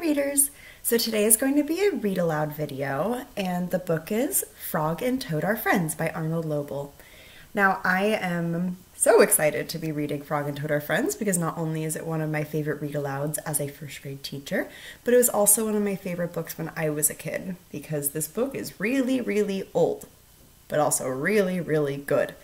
readers! So today is going to be a read aloud video, and the book is Frog and Toad Are Friends by Arnold Lobel. Now I am so excited to be reading Frog and Toad Are Friends because not only is it one of my favorite read alouds as a first grade teacher, but it was also one of my favorite books when I was a kid because this book is really, really old, but also really, really good.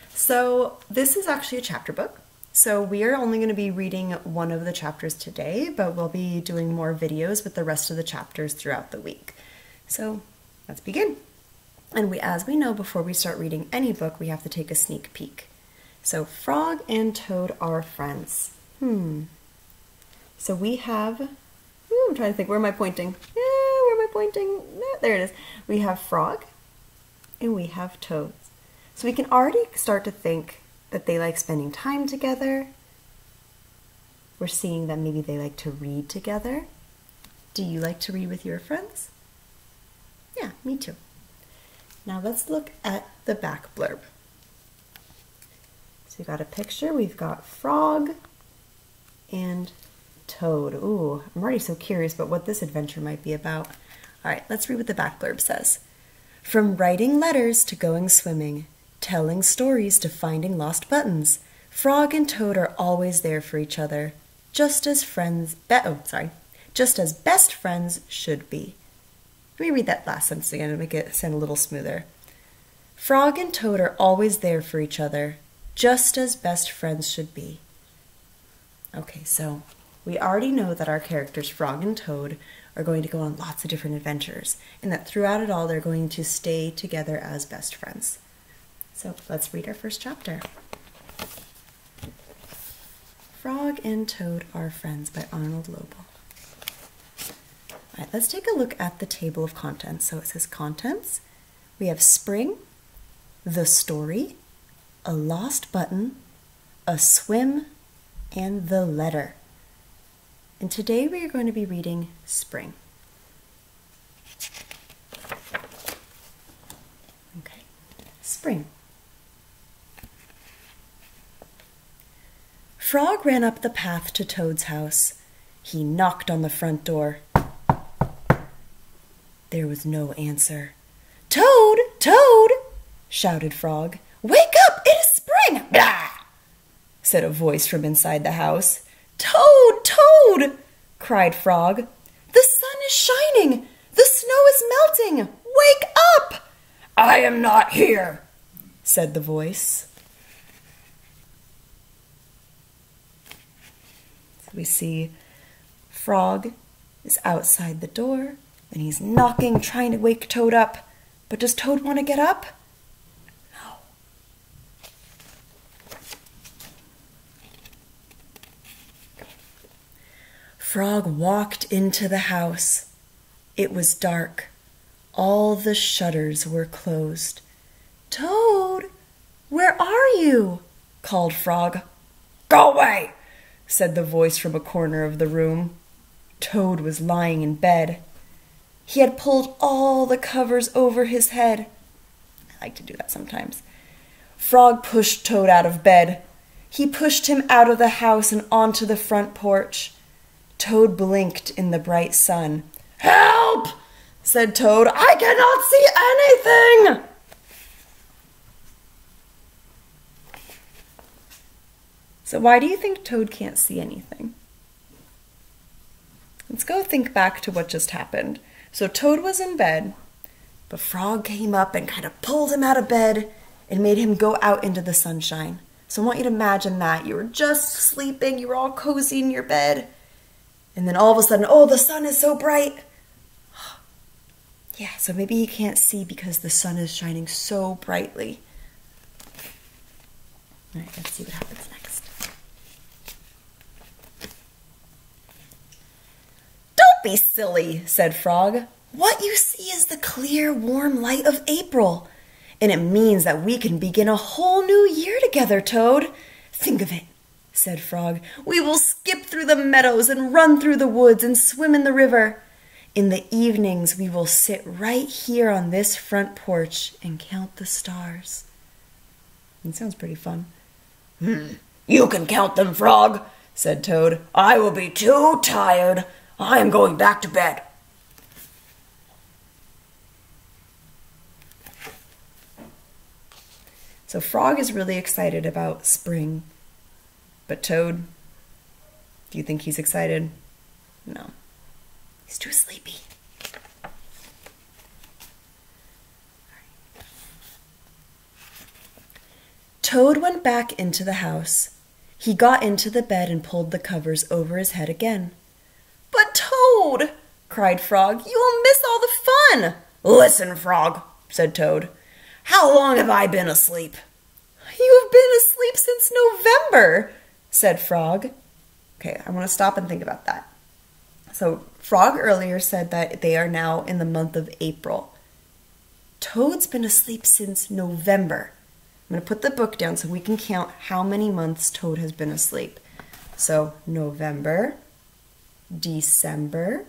So this is actually a chapter book. So we are only going to be reading one of the chapters today, but we'll be doing more videos with the rest of the chapters throughout the week. So let's begin. And as we know, before we start reading any book, we have to take a sneak peek. So Frog and Toad Are Friends. So we have, I'm trying to think, where am I pointing? Where am I pointing? There it is. We have Frog and we have Toads. So we can already start to think that they like spending time together. We're seeing that maybe they like to read together. Do you like to read with your friends? Yeah, me too. Now let's look at the back blurb. So we've got a picture, we've got Frog and Toad. Ooh, I'm already so curious about what this adventure might be about. All right, let's read what the back blurb says. From writing letters to going swimming, telling stories to finding lost buttons, Frog and Toad are always there for each other, just as just as best friends should be. Let me read that last sentence again to make it sound a little smoother. Frog and Toad are always there for each other, just as best friends should be. Okay, so we already know that our characters, Frog and Toad, are going to go on lots of different adventures, and that throughout it all, they're going to stay together as best friends. So let's read our first chapter. Frog and Toad Are Friends by Arnold Lobel. All right, let's take a look at the table of contents. So it says contents. We have spring, the story, a lost button, a swim, and the letter. And today we are going to be reading spring. Okay, spring. Frog ran up the path to Toad's house. He knocked on the front door. There was no answer. Toad! Toad! Shouted Frog. Wake up! It is spring! Blah! Said a voice from inside the house. Toad! Toad! Cried Frog. The sun is shining! The snow is melting! Wake up! I am not here, said the voice. We see Frog is outside the door, and he's knocking, trying to wake Toad up. But does Toad want to get up? No. Frog walked into the house. It was dark. All the shutters were closed. Toad, where are you? Called Frog. Go away, said the voice from a corner of the room. Toad was lying in bed. He had pulled all the covers over his head. I like to do that sometimes. Frog pushed Toad out of bed. He pushed him out of the house and onto the front porch. Toad blinked in the bright sun. Help! Said Toad. I cannot see anything! So why do you think Toad can't see anything? Let's go think back to what just happened. So Toad was in bed, but Frog came up and kind of pulled him out of bed and made him go out into the sunshine. So I want you to imagine that. You were just sleeping, you were all cozy in your bed, and then all of a sudden, oh, the sun is so bright. Yeah, so maybe he can't see because the sun is shining so brightly. All right, let's see what happens next. Be silly, said Frog. What you see is the clear, warm light of April, and it means that we can begin a whole new year together, Toad. Think of it, said Frog. We will skip through the meadows and run through the woods and swim in the river. In the evenings, we will sit right here on this front porch and count the stars. It sounds pretty fun. You can count them, Frog, said Toad. I will be too tired. I am going back to bed. So Frog is really excited about spring. But Toad, do you think he's excited? No. He's too sleepy. Toad went back into the house. He got into the bed and pulled the covers over his head again. But Toad, cried Frog, you will miss all the fun. Listen, Frog, said Toad. How long have I been asleep? You have been asleep since November, said Frog. Okay, I want to stop and think about that. So Frog earlier said that they are now in the month of April. Toad's been asleep since November. I'm going to put the book down so we can count how many months Toad has been asleep. So November, December,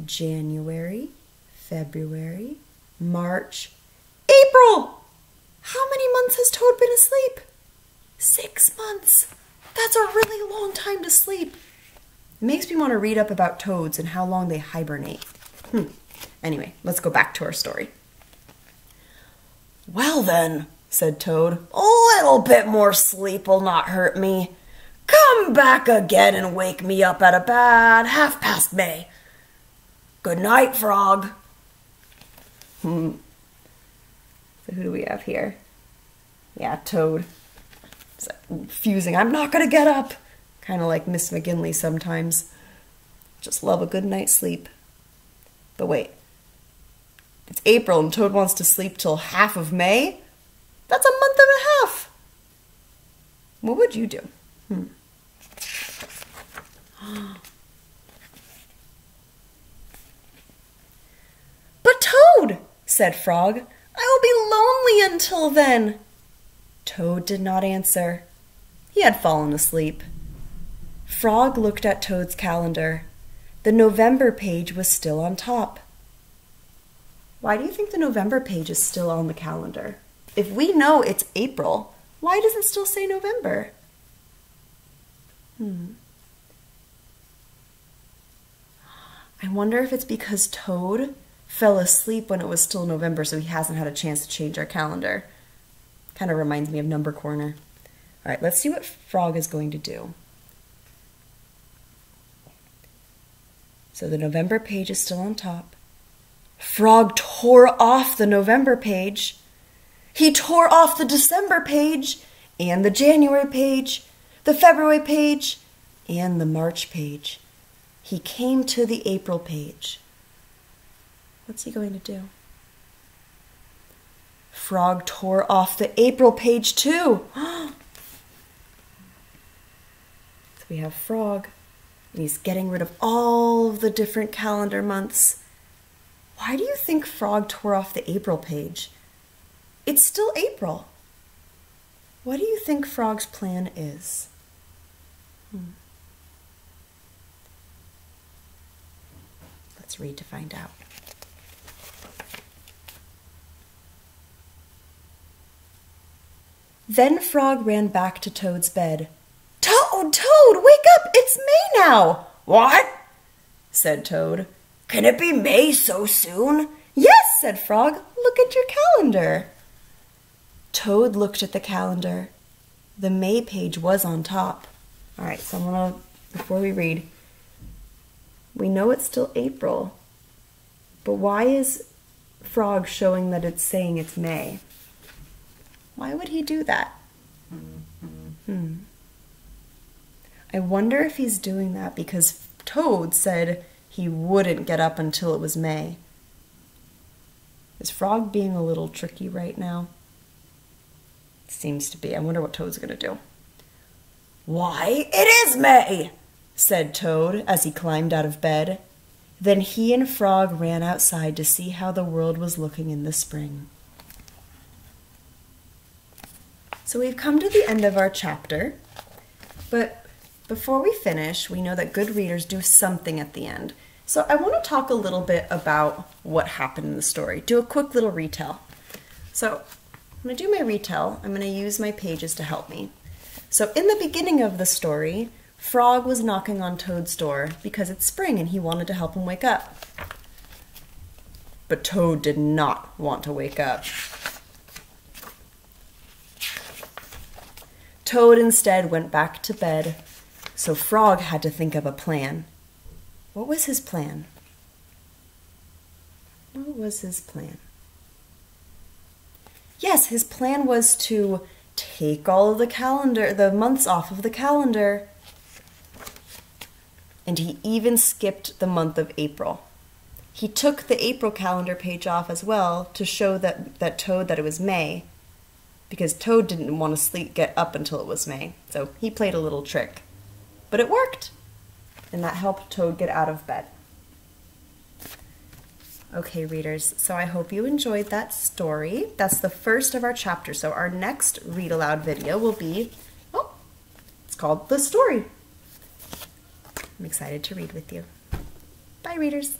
January, February, March, April! How many months has Toad been asleep? 6 months. That's a really long time to sleep. It makes me want to read up about toads and how long they hibernate. Anyway, let's go back to our story. Well then, said Toad, a little bit more sleep will not hurt me. Come back again and wake me up at about 1/2 May. Good night, Frog. So who do we have here? Yeah, Toad. It's fusing. I'm not going to get up. Kind of like Miss McGinley sometimes. Just love a good night's sleep. But wait. It's April and Toad wants to sleep till 1/2 May? That's a month and a half. What would you do? But Toad, said Frog, I will be lonely until then. Toad did not answer. He had fallen asleep. Frog looked at Toad's calendar. The November page was still on top. Why do you think the November page is still on the calendar? If we know it's April, why does it still say November? I wonder if it's because Toad fell asleep when it was still November, so he hasn't had a chance to change our calendar. Kind of reminds me of Number Corner. All right, let's see what Frog is going to do. So the November page is still on top. Frog tore off the November page. He tore off the December page, and the January page, the February page, and the March page. He came to the April page. What's he going to do? Frog tore off the April page too. So we have Frog, and he's getting rid of all of the different calendar months. Why do you think Frog tore off the April page? It's still April. What do you think Frog's plan is? Let's read to find out. Then Frog ran back to Toad's bed. Toad, Toad, wake up! It's May now! What? Said Toad. Can it be May so soon? Yes, said Frog. Look at your calendar. Toad looked at the calendar. The May page was on top. All right, so before we read, we know it's still April, but why is Frog showing that it's saying it's May? Why would he do that? I wonder if he's doing that because Toad said he wouldn't get up until it was May. Is Frog being a little tricky right now? Seems to be. I wonder what Toad's going to do. Why, it is May, said Toad as he climbed out of bed. Then he and Frog ran outside to see how the world was looking in the spring. So we've come to the end of our chapter, but before we finish, we know that good readers do something at the end. So I want to talk a little bit about what happened in the story. Do a quick little retell. So I'm going to do my retell. I'm going to use my pages to help me. So in the beginning of the story, Frog was knocking on Toad's door because it's spring and he wanted to help him wake up. But Toad did not want to wake up. Toad instead went back to bed, so Frog had to think of a plan. What was his plan? What was his plan? Yes, his plan was to take all of the months off of the calendar. And he even skipped the month of April. He took the April calendar page off as well to show Toad that it was May, because Toad didn't want to get up until it was May. So he played a little trick. But it worked, and that helped Toad get out of bed. Okay, readers, so I hope you enjoyed that story. That's the first of our chapters. So our next read aloud video will be, it's called The Story. I'm excited to read with you. Bye, readers.